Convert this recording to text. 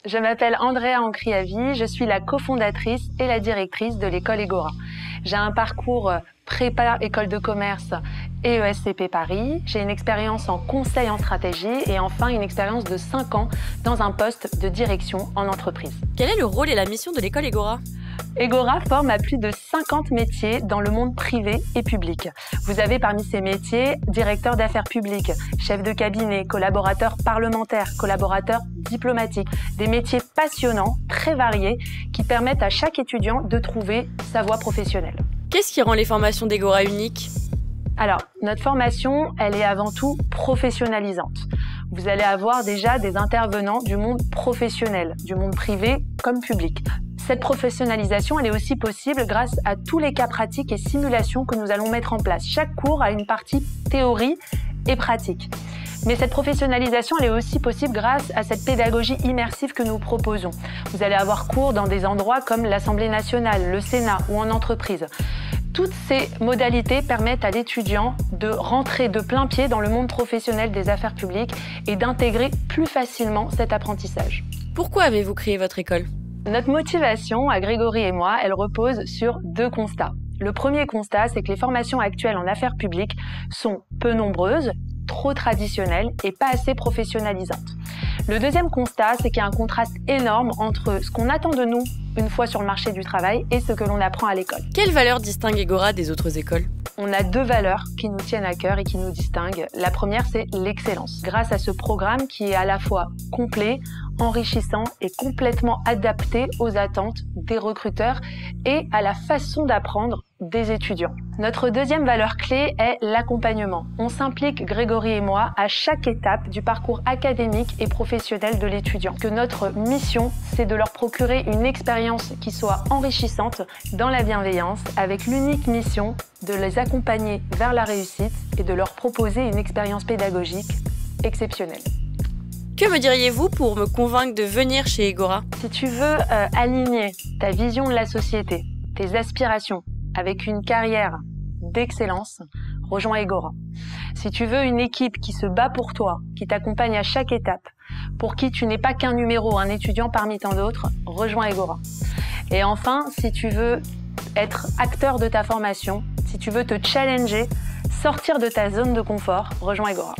Je m'appelle Andrea Ancriavi, je suis la cofondatrice et la directrice de l'école Egora. J'ai un parcours prépa école de commerce et ESCP Paris. J'ai une expérience en conseil en stratégie et enfin une expérience de 5 ans dans un poste de direction en entreprise. Quel est le rôle et la mission de l'école Egora ? Egora forme à plus de 50 métiers dans le monde privé et public. Vous avez parmi ces métiers directeur d'affaires publiques, chef de cabinet, collaborateur parlementaire, collaborateur diplomatique. Des métiers passionnants, très variés, qui permettent à chaque étudiant de trouver sa voie professionnelle. Qu'est-ce qui rend les formations d'Egora uniques ? Alors, notre formation, elle est avant tout professionnalisante. Vous allez avoir déjà des intervenants du monde professionnel, du monde privé comme public. Cette professionnalisation, elle est aussi possible grâce à tous les cas pratiques et simulations que nous allons mettre en place. Chaque cours a une partie théorie et pratique. Mais cette professionnalisation, elle est aussi possible grâce à cette pédagogie immersive que nous proposons. Vous allez avoir cours dans des endroits comme l'Assemblée nationale, le Sénat ou en entreprise. Toutes ces modalités permettent à l'étudiant de rentrer de plein pied dans le monde professionnel des affaires publiques et d'intégrer plus facilement cet apprentissage. Pourquoi avez-vous créé votre école ? Notre motivation, à Grégory et moi, elle repose sur 2 constats. Le premier constat, c'est que les formations actuelles en affaires publiques sont peu nombreuses, trop traditionnelles et pas assez professionnalisantes. Le deuxième constat, c'est qu'il y a un contraste énorme entre ce qu'on attend de nous une fois sur le marché du travail et ce que l'on apprend à l'école. Quelles valeurs distinguent Egora des autres écoles ? On a 2 valeurs qui nous tiennent à cœur et qui nous distinguent. La première, c'est l'excellence. Grâce à ce programme qui est à la fois complet, enrichissant et complètement adapté aux attentes des recruteurs et à la façon d'apprendre des étudiants. Notre deuxième valeur clé est l'accompagnement. On s'implique, Grégory et moi, à chaque étape du parcours académique et professionnel de l'étudiant. Que notre mission, c'est de leur procurer une expérience qui soit enrichissante dans la bienveillance, avec l'unique mission de les accompagner vers la réussite et de leur proposer une expérience pédagogique exceptionnelle. Que me diriez-vous pour me convaincre de venir chez Egora ? Si tu veux aligner ta vision de la société, tes aspirations, avec une carrière d'excellence, rejoins Egora. Si tu veux une équipe qui se bat pour toi, qui t'accompagne à chaque étape, pour qui tu n'es pas qu'un numéro, un étudiant parmi tant d'autres, rejoins Egora. Et enfin, si tu veux être acteur de ta formation, si tu veux te challenger, sortir de ta zone de confort, rejoins Egora.